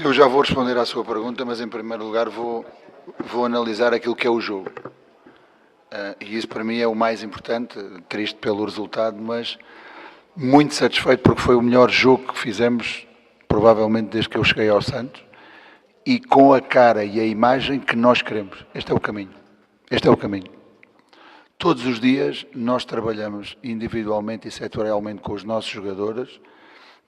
Eu já vou responder à sua pergunta, mas em primeiro lugar vou analisar aquilo que é o jogo. E isso para mim é o mais importante, triste pelo resultado, mas muito satisfeito porque foi o melhor jogo que fizemos, provavelmente desde que eu cheguei ao Santos, e com a cara e a imagem que nós queremos. Este é o caminho. Este é o caminho. Todos os dias nós trabalhamos individualmente e setorialmente com os nossos jogadores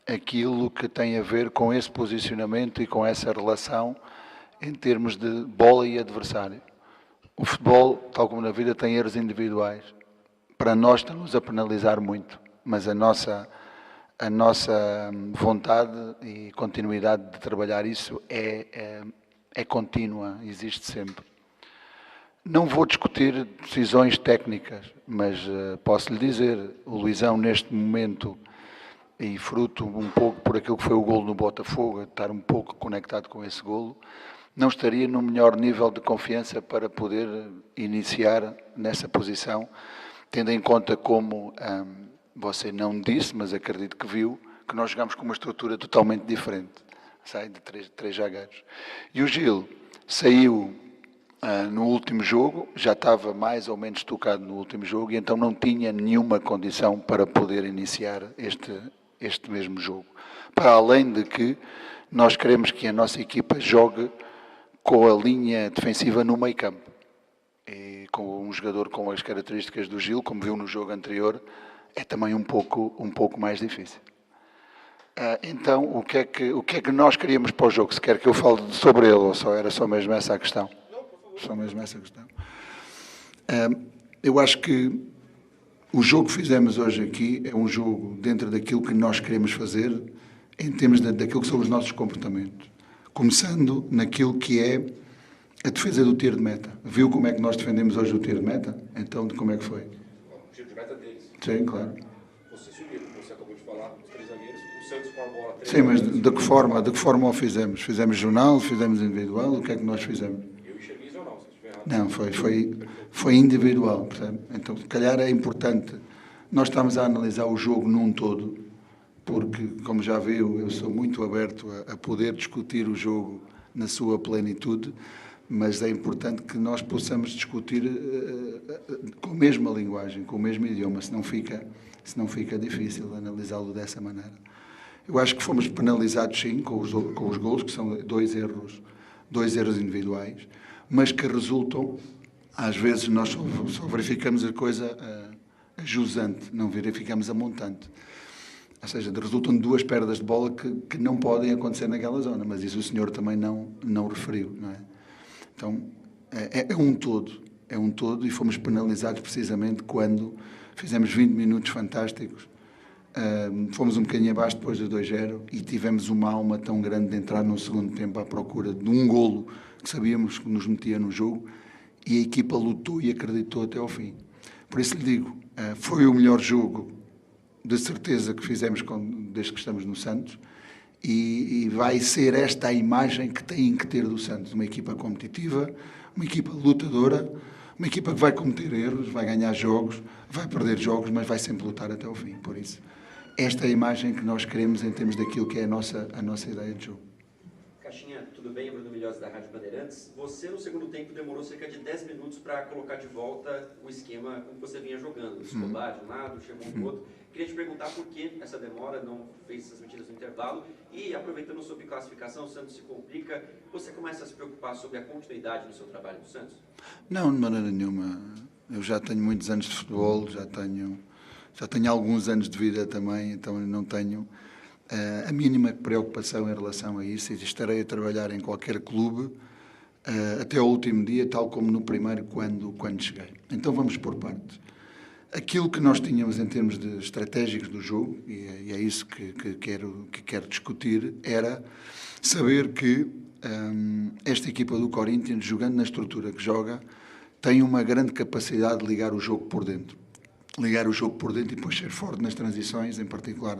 aquilo que tem a ver com esse posicionamento e com essa relação em termos de bola e adversário. O futebol, tal como na vida, tem erros individuais. Para nós estamos a penalizar muito, mas a nossa vontade e continuidade de trabalhar isso é contínua, existe sempre. Não vou discutir decisões técnicas, mas posso lhe dizer, o Luizão neste momento, e fruto um pouco por aquilo que foi o golo no Botafogo, estar um pouco conectado com esse golo, não estaria no melhor nível de confiança para poder iniciar nessa posição, tendo em conta como você não disse, mas acredito que viu, que nós jogamos com uma estrutura totalmente diferente, sai de três zagueiros. E o Gil saiu no último jogo, já estava mais ou menos tocado no último jogo, e então não tinha nenhuma condição para poder iniciar este mesmo jogo. Para além de que nós queremos que a nossa equipa jogue com a linha defensiva no meio campo. E com um jogador com as características do Gil, como viu no jogo anterior, é também um pouco mais difícil. Então, o que é que nós queríamos para o jogo? Se quer que eu fale sobre ele, ou era só mesmo essa a questão? Só mesmo essa a questão. Eu acho que o jogo que fizemos hoje aqui é um jogo dentro daquilo que nós queremos fazer, em termos daquilo que são os nossos comportamentos. Começando naquilo que é a defesa do tiro de meta. Viu como é que nós defendemos hoje o tiro de meta? Então, como é que foi? O tiro de meta deles. Sim, claro. Você subiu, você acabou de falar, os três zagueiros, o Santos com a bola... Sim, mas de que forma o fizemos? Fizemos jornal, fizemos individual, o que é que nós fizemos? Eu enxerguei jornal, se estiver errado. Não, foi individual, percebe? Então, se calhar é importante, nós estamos a analisar o jogo num todo, porque, como já viu, eu sou muito aberto a poder discutir o jogo na sua plenitude, mas é importante que nós possamos discutir com a mesma linguagem, com o mesmo idioma, senão fica difícil analisá-lo dessa maneira. Eu acho que fomos penalizados, sim, com os golos, que são dois erros individuais, mas que resultam, às vezes nós só verificamos a coisa a jusante, não verificamos a montante. Ou seja, resultam de duas perdas de bola que não podem acontecer naquela zona, mas isso o senhor também não referiu, não é? Então, é um todo, e fomos penalizados precisamente quando fizemos 20 minutos fantásticos, fomos um bocadinho abaixo depois do 2-0 e tivemos uma alma tão grande de entrar no segundo tempo à procura de um golo que sabíamos que nos metia no jogo, e a equipa lutou e acreditou até ao fim. Por isso lhe digo, foi o melhor jogo de certeza que fizemos desde que estamos no Santos, e vai ser esta a imagem que tem que ter do Santos, uma equipa competitiva, uma equipa lutadora, uma equipa que vai cometer erros, vai ganhar jogos, vai perder jogos, mas vai sempre lutar até ao fim. Por isso, esta é a imagem que nós queremos em termos daquilo que é a nossa ideia de jogo. Caixinha, tudo bem? Bruno Milhões da Rádio Bandeirantes. Você, no segundo tempo, demorou cerca de 10 minutos para colocar de volta o esquema como você vinha jogando. Escobar de um lado, Chemon do outro. Queria te perguntar por que essa demora, não fez essas medidas no intervalo. E, aproveitando sobre classificação, o Santos se complica. Você começa a se preocupar sobre a continuidade do seu trabalho no Santos? Não, de maneira nenhuma. Eu já tenho muitos anos de futebol, já tenho alguns anos de vida também, então eu não tenho a mínima preocupação em relação a isso, e estarei a trabalhar em qualquer clube até ao último dia, tal como no primeiro, quando cheguei. Então vamos por partes. Aquilo que nós tínhamos em termos de estratégicos do jogo, e é isso que quero discutir, era saber que esta equipa do Corinthians, jogando na estrutura que joga, tem uma grande capacidade de ligar o jogo por dentro. Ligar o jogo por dentro e depois ser forte nas transições, em particular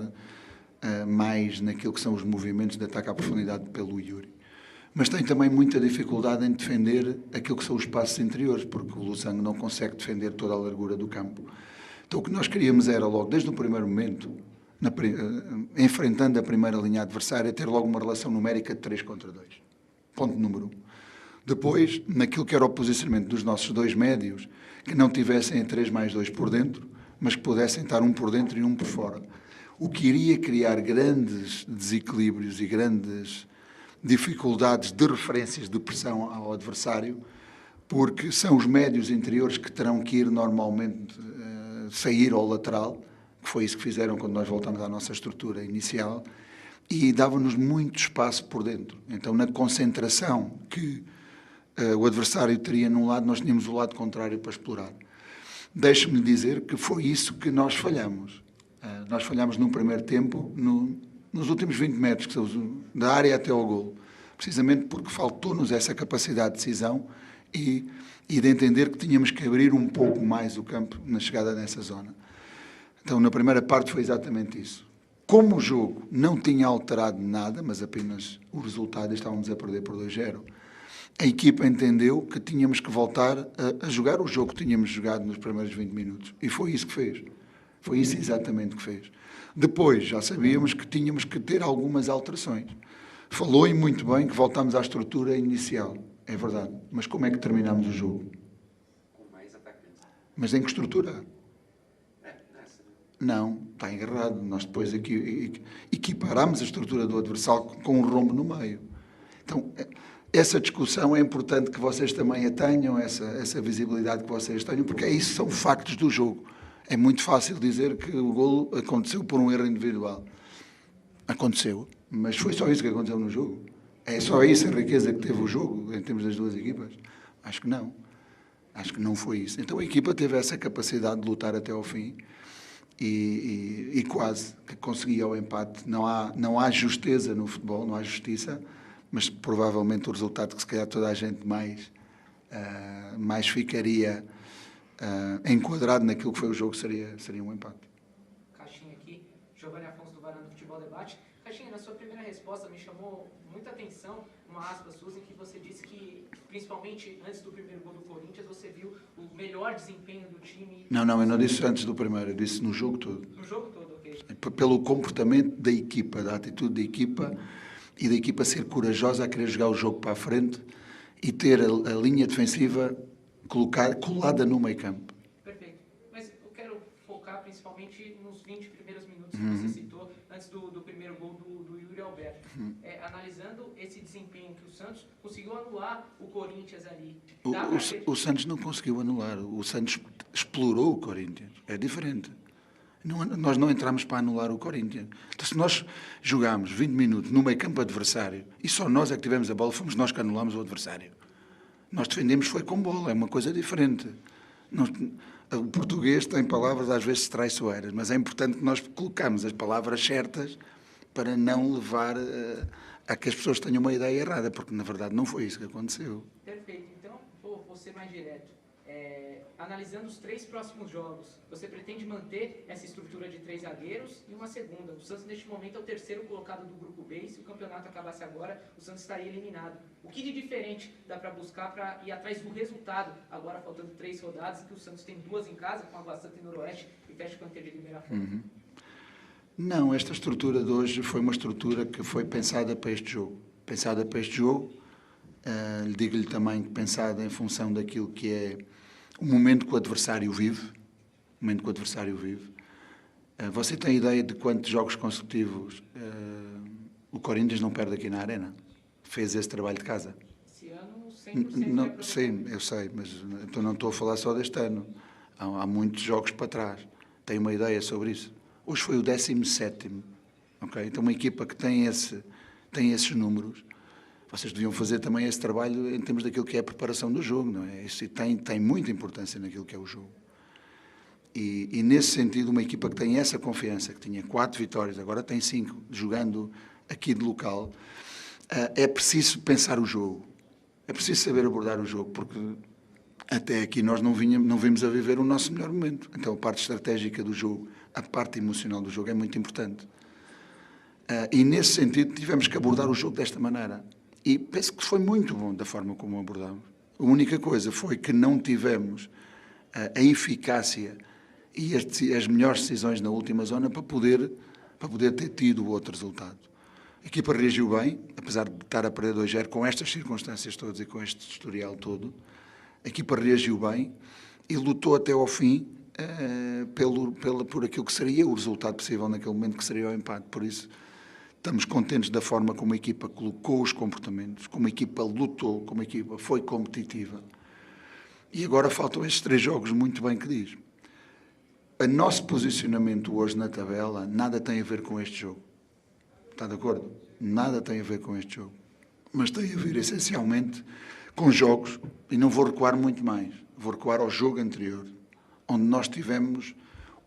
mais naquilo que são os movimentos de ataque à profundidade pelo Yuri. Mas tem também muita dificuldade em defender aquilo que são os espaços interiores, porque o Losango não consegue defender toda a largura do campo. Então o que nós queríamos era logo, desde o primeiro momento, enfrentando a primeira linha adversária, ter logo uma relação numérica de 3 contra 2. Ponto número 1. Depois, naquilo que era o posicionamento dos nossos dois médios, que não tivessem a 3+2 por dentro, mas que pudessem estar um por dentro e um por fora. O que iria criar grandes desequilíbrios e grandes dificuldades de referências de pressão ao adversário, porque são os médios interiores que terão que ir normalmente sair ao lateral, que foi isso que fizeram quando nós voltamos à nossa estrutura inicial, e davam-nos muito espaço por dentro. Então, na concentração que o adversário teria num lado, nós tínhamos o lado contrário para explorar. Deixe-me dizer que foi isso que nós falhamos. Nós falhamos num primeiro tempo, nos últimos 20 metros, que são da área até ao golo, precisamente porque faltou-nos essa capacidade de decisão e de entender que tínhamos que abrir um pouco mais o campo na chegada nessa zona. Então, na primeira parte foi exatamente isso. Como o jogo não tinha alterado nada, mas apenas o resultado, estávamos a perder por 2-0, a equipa entendeu que tínhamos que voltar a jogar o jogo que tínhamos jogado nos primeiros 20 minutos. E foi isso que fez. Foi isso exatamente que fez. Depois, já sabíamos que tínhamos que ter algumas alterações. Falou e muito bem que voltámos à estrutura inicial. É verdade. Mas como é que terminámos o jogo? Com mais atacantes. Mas em que estrutura? Não, está errado. Nós depois aqui equiparámos a estrutura do adversário com um rombo no meio. Então, essa discussão é importante que vocês também a tenham, essa visibilidade que vocês tenham, porque isso são factos do jogo. É muito fácil dizer que o golo aconteceu por um erro individual. Aconteceu, mas foi só isso que aconteceu no jogo? É só isso a riqueza que teve o jogo, em termos das duas equipas? Acho que não. Acho que não foi isso. Então a equipa teve essa capacidade de lutar até ao fim e quase que conseguia o empate. Não há justeza no futebol, não há justiça, mas provavelmente o resultado que se calhar toda a gente mais ficaria enquadrado naquilo que foi o jogo seria um empate. Caixinha aqui, Giovanni Afonso do Varanda do Futebol Debate. Caixinha, na sua primeira resposta me chamou muita atenção uma aspa sua em que você disse que, principalmente antes do primeiro gol do Corinthians, você viu o melhor desempenho do time. Não, eu não disse antes do primeiro, eu disse no jogo todo. No jogo todo, ok. Pelo comportamento da equipa, da atitude da equipa e da equipa ser corajosa a querer jogar o jogo para a frente e ter a linha defensiva colada no meio campo. Perfeito. Mas eu quero focar principalmente nos 20 primeiros minutos que você citou, antes do primeiro gol do Yuri Alberto. Analisando esse desempenho que o Santos conseguiu anular o Corinthians ali. O Santos não conseguiu anular, o Santos explorou o Corinthians, é diferente. Nós não entramos para anular o Corinthians. Então, se nós jogámos 20 minutos no meio campo adversário e só nós é que tivemos a bola, fomos nós que anulámos o adversário. Nós defendemos foi com bola, é uma coisa diferente. O português tem palavras às vezes traiçoeiras, mas é importante que nós colocamos as palavras certas para não levar a que as pessoas tenham uma ideia errada, porque na verdade não foi isso que aconteceu. Perfeito. Então, vou ser mais direto. Analisando os 3 próximos jogos, você pretende manter essa estrutura de 3 zagueiros e uma segunda. O Santos, neste momento, é o terceiro colocado do Grupo B, e se o campeonato acabasse agora, o Santos estaria eliminado. O que de diferente dá para buscar para ir atrás do resultado, agora faltando 3 rodadas, que o Santos tem 2 em casa, com a Água Santa e Noroeste, e fecha com a Inter de Limeira fora? Não, esta estrutura de hoje foi uma estrutura que foi pensada para este jogo. Pensada para este jogo, digo-lhe também que pensada em função daquilo que é o momento que o adversário vive. Você tem ideia de quantos jogos consecutivos o Corinthians não perde aqui na Arena? Fez esse trabalho de casa? Esse ano, 100% sim, eu sei, mas então não estou a falar só deste ano. Há muitos jogos para trás. Tenho uma ideia sobre isso. Hoje foi o 17º. Okay? Então uma equipa que tem esses números, vocês deviam fazer também esse trabalho em termos daquilo que é a preparação do jogo, não é? Isso tem muita importância naquilo que é o jogo. E nesse sentido, uma equipa que tem essa confiança, que tinha 4 vitórias, agora tem 5, jogando aqui de local, é preciso pensar o jogo. É preciso saber abordar o jogo, porque até aqui nós não vimos a viver o nosso melhor momento. Então a parte estratégica do jogo, a parte emocional do jogo é muito importante. E nesse sentido tivemos que abordar o jogo desta maneira. E penso que foi muito bom da forma como abordamos. A única coisa foi que não tivemos a eficácia e as melhores decisões na última zona para poder para poder ter tido outro resultado. A equipa reagiu bem, apesar de estar a perder 2-0, com estas circunstâncias todas e com este historial todo. A equipa reagiu bem e lutou até ao fim por aquilo que seria o resultado possível naquele momento, que seria o empate. Por isso, estamos contentes da forma como a equipa colocou os comportamentos, como a equipa lutou, como a equipa foi competitiva. E agora faltam estes 3 jogos, muito bem que diz. O nosso posicionamento hoje na tabela nada tem a ver com este jogo. Está de acordo? Nada tem a ver com este jogo. Mas tem a ver, essencialmente, com jogos, e não vou recuar muito mais, vou recuar ao jogo anterior, onde nós tivemos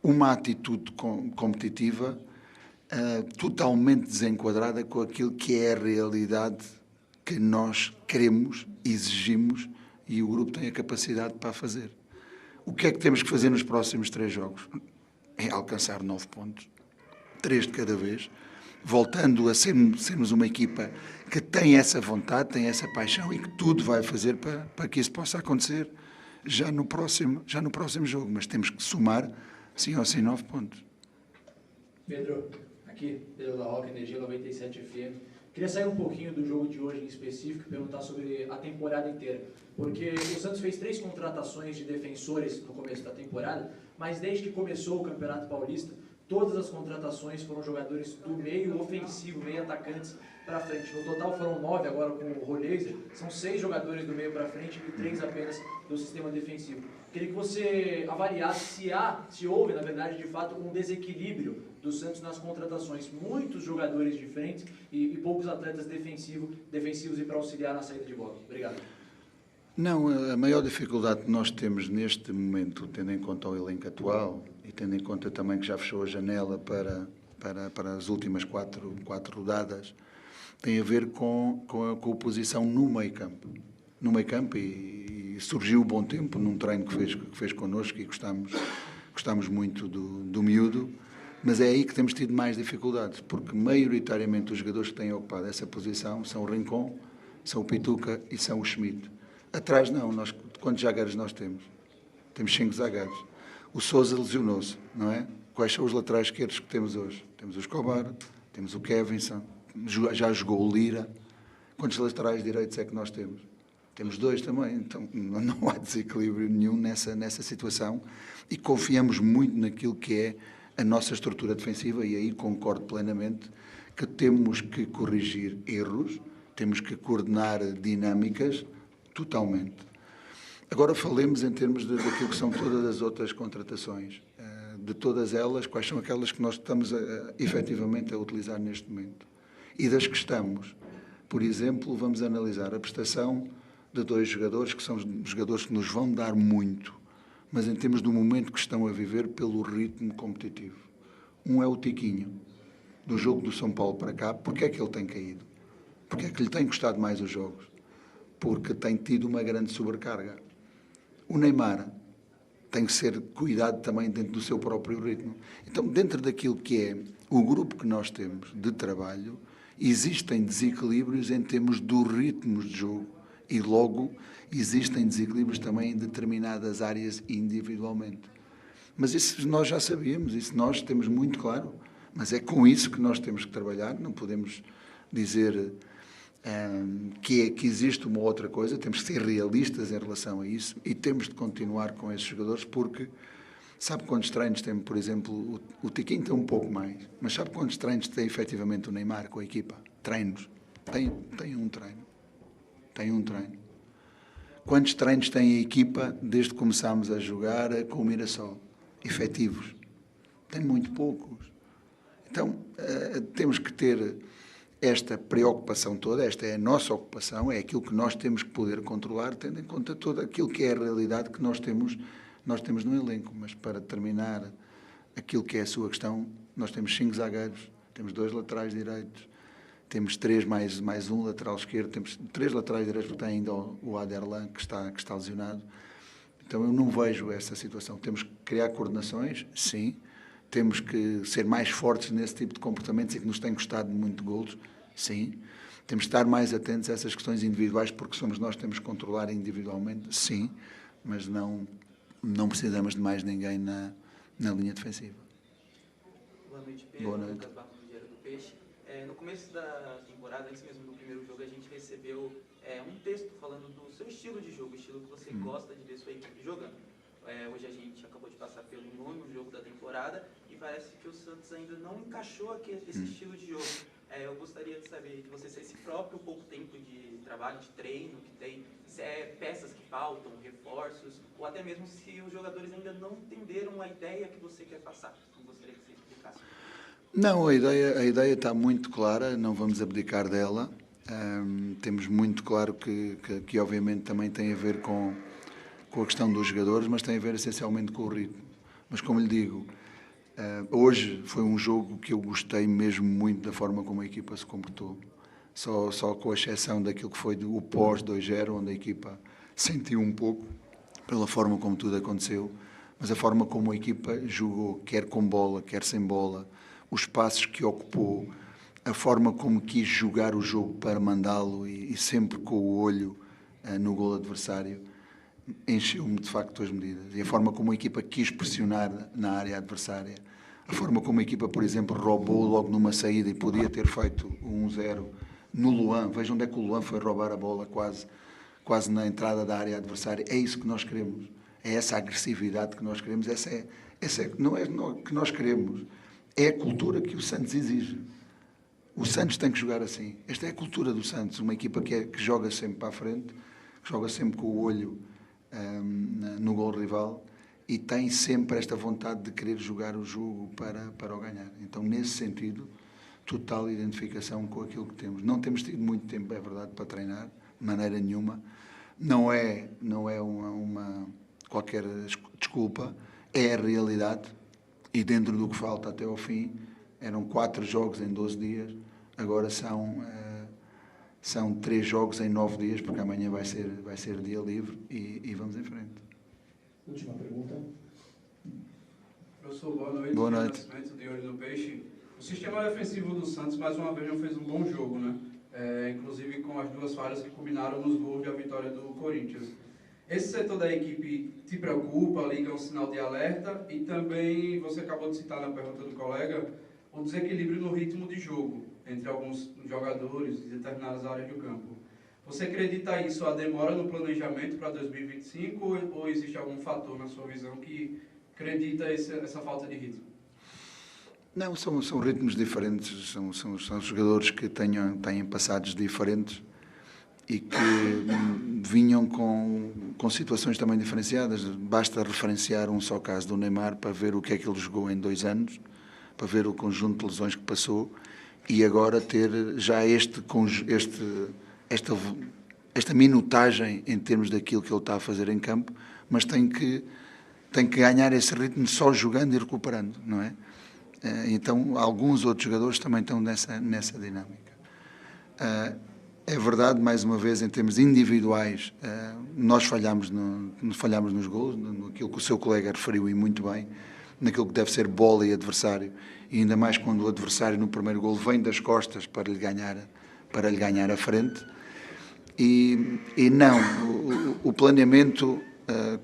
uma atitude competitiva totalmente desenquadrada com aquilo que é a realidade que nós queremos, exigimos, e o grupo tem a capacidade para fazer. O que é que temos que fazer nos próximos 3 jogos? É alcançar 9 pontos, 3 de cada vez, voltando a sermos uma equipa que tem essa vontade, tem essa paixão e que tudo vai fazer para que isso possa acontecer já no próximo jogo. Mas temos que somar, sim ou sim, 9 pontos. Pedro, aqui, Pedro da Roca, Energia 97 FM. Queria sair um pouquinho do jogo de hoje em específico e perguntar sobre a temporada inteira. Porque o Santos fez 3 contratações de defensores no começo da temporada, mas desde que começou o Campeonato Paulista, todas as contratações foram jogadores do meio ofensivo, meio atacantes para frente. No total foram 9 agora com o Roleiser, são 6 jogadores do meio para frente e 3 apenas do sistema defensivo. Queria que você avaliasse se houve, na verdade, de fato, um desequilíbrio do Santos nas contratações. Muitos jogadores diferentes e poucos atletas defensivos e para auxiliar na saída de bola. Obrigado. Não, a maior dificuldade que nós temos neste momento, tendo em conta o elenco atual e tendo em conta também que já fechou a janela para as últimas 4 rodadas, tem a ver com a posição no meio-campo. No meio-campo e surgiu o Bom Tempo num treino que fez connosco e gostamos muito do miúdo, mas é aí que temos tido mais dificuldades, porque maioritariamente os jogadores que têm ocupado essa posição são o Rincon, são o Pituca e são o Schmidt. Atrás não, quantos zagueiros nós temos? Temos 5 zagueiros. O Sousa lesionou-se, não é? Quais são os laterais esquerdos que temos hoje? Temos o Escobar, temos o Kevinson, já jogou o Lira. Quantos laterais direitos é que nós temos? Temos 2 também, então não há desequilíbrio nenhum nessa situação e confiamos muito naquilo que é a nossa estrutura defensiva e aí concordo plenamente que temos que corrigir erros, temos que coordenar dinâmicas totalmente. Agora falemos em termos daquilo que são todas as outras contratações. De todas elas, quais são aquelas que nós estamos efetivamente a utilizar neste momento? E das que estamos. Por exemplo, vamos analisar a prestação de 2 jogadores que são jogadores que nos vão dar muito, mas em termos do momento que estão a viver pelo ritmo competitivo. Um é o Tiquinho, do jogo do São Paulo para cá. Porquê é que ele tem caído? Porquê é que lhe tem custado mais os jogos? Porque tem tido uma grande sobrecarga. O Neymar tem que ser cuidado também dentro do seu próprio ritmo. Então, dentro daquilo que é o grupo que nós temos de trabalho, existem desequilíbrios em termos dos ritmos de jogo e, logo, existem desequilíbrios também em determinadas áreas individualmente. Mas isso nós já sabíamos, isso nós temos muito claro, mas é com isso que nós temos que trabalhar, não podemos dizer que existe uma outra coisa, temos que ser realistas em relação a isso e temos de continuar com esses jogadores porque sabe quantos treinos tem, por exemplo, o Tiquinho tem um pouco mais, mas sabe quantos treinos tem efetivamente o Neymar com a equipa? Treinos. Tem um treino. Tem um treino. Quantos treinos tem a equipa desde que começámos a jogar com o Mirassol? Efetivos. Tem muito poucos. Então, temos que ter esta preocupação toda, esta é a nossa ocupação, é aquilo que nós temos que poder controlar, tendo em conta todo aquilo que é a realidade que nós temos no elenco. Mas para terminar aquilo que é a sua questão, nós temos 5 zagueiros, temos 2 laterais direitos, temos 3 mais um lateral esquerdo, temos 3 laterais direitos, porque tem ainda o Aderlan que está lesionado. Então eu não vejo essa situação. Temos que criar coordenações, sim. Temos que ser mais fortes nesse tipo de comportamentos e que nos tem custado muito golos, sim. Temos que estar mais atentos a essas questões individuais, porque somos nós que temos que controlar individualmente, sim. Mas não precisamos de mais ninguém na linha defensiva. Boa noite, Pedro. Boa noite. começo da temporada, antes mesmo do primeiro jogo, a gente recebeu um texto falando do seu estilo de jogo, o estilo que você gosta de ver sua equipe jogando. Hoje a gente acabou de passar pelo 9º jogo da temporada e parece que o Santos ainda não encaixou aqui esse estilo de jogo. Eu gostaria de saber de você, se esse próprio pouco tempo de trabalho, de treino que tem, se é peças que faltam, reforços, ou até mesmo se os jogadores ainda não entenderam a ideia que você quer passar. Eu gostaria que você explicasse. Não, a ideia está muito clara, não vamos abdicar dela. Temos muito claro que obviamente também tem a ver com a questão dos jogadores, mas tem a ver essencialmente com o ritmo. Mas como lhe digo, hoje foi um jogo que eu gostei mesmo muito da forma como a equipa se comportou. Só com a exceção daquilo que foi o pós 2-0, onde a equipa sentiu um pouco pela forma como tudo aconteceu, mas a forma como a equipa jogou, quer com bola, quer sem bola, os passos que ocupou, a forma como quis jogar o jogo para mandá-lo e sempre com o olho no golo adversário, encheu-me de facto as medidas. E a forma como a equipa quis pressionar na área adversária, a forma como a equipa, por exemplo, roubou logo numa saída e podia ter feito 1-0 no Luan. Vejam onde é que o Luan foi roubar a bola quase na entrada da área adversária. É isso que nós queremos. É essa agressividade que nós queremos. Não é que nós queremos. É a cultura que o Santos exige. O Santos tem que jogar assim. Esta é a cultura do Santos. Uma equipa que joga sempre para a frente, que joga sempre com o olho no gol rival e tem sempre esta vontade de querer jogar o jogo para o ganhar. Então, nesse sentido, total identificação com aquilo que temos. Não temos tido muito tempo, é verdade, para treinar, de maneira nenhuma. Não é uma qualquer desculpa, é a realidade e dentro do que falta até ao fim, eram 4 jogos em 12 dias, agora são 3 jogos em 9 dias, porque amanhã vai ser dia livre e vamos em frente. Última pergunta. Professor, boa noite. Boa noite. Nascimento de Olho no Peixe. O sistema defensivo do Santos, mais uma vez, não fez um bom jogo, né? Inclusive com as 2 falhas que culminaram nos gols da vitória do Corinthians. Esse setor da equipe te preocupa, liga um sinal de alerta e também, você acabou de citar na pergunta do colega, o desequilíbrio no ritmo de jogo entre alguns jogadores de determinadas áreas do campo. Você acredita isso, a demora no planejamento para 2025 ou existe algum fator na sua visão que acredita essa falta de ritmo? Não, são ritmos diferentes, são jogadores que têm passados diferentes e que vinham com situações também diferenciadas. Basta referenciar um só caso do Neymar para ver o que é que ele jogou em 2 anos, para ver o conjunto de lesões que passou e agora ter já esta minutagem em termos daquilo que ele está a fazer em campo, mas tem que ganhar esse ritmo só jogando e recuperando, não é? Então, alguns outros jogadores também estão nessa dinâmica. É verdade, mais uma vez, em termos individuais, nós falhamos nos golos, naquilo que o seu colega referiu e muito bem, naquilo que deve ser bola e adversário, e ainda mais quando o adversário no primeiro golo vem das costas para lhe ganhar a frente. E não, o planeamento,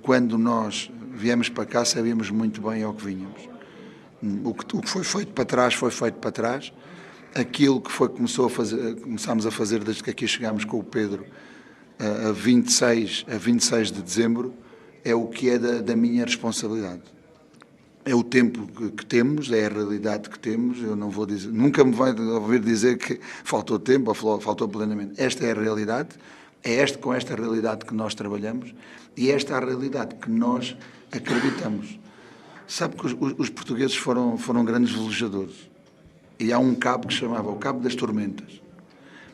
quando nós viemos para cá, sabíamos muito bem ao que vínhamos. O que foi feito para trás, foi feito para trás. Aquilo que começámos a fazer desde que aqui chegámos com o Pedro, a 26 de dezembro, é o que é da minha responsabilidade. É o tempo que temos, é a realidade que temos. Eu não vou dizer, nunca me vai ouvir dizer que faltou tempo ou faltou planeamento. Esta é a realidade, com esta realidade que nós trabalhamos e esta é a realidade que nós acreditamos. Sabe que os portugueses foram grandes velejadores. E há um cabo que se chamava o Cabo das Tormentas.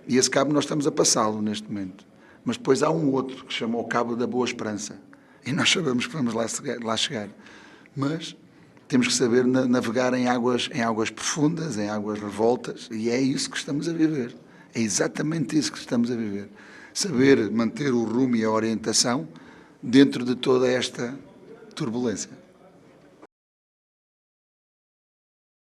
E esse cabo nós estamos a passá-lo neste momento. Mas depois há um outro que se chama o Cabo da Boa Esperança. E nós sabemos que vamos lá chegar. Mas temos que saber navegar em águas profundas, em águas revoltas. E é isso que estamos a viver. É exatamente isso que estamos a viver. Saber manter o rumo e a orientação dentro de toda esta turbulência.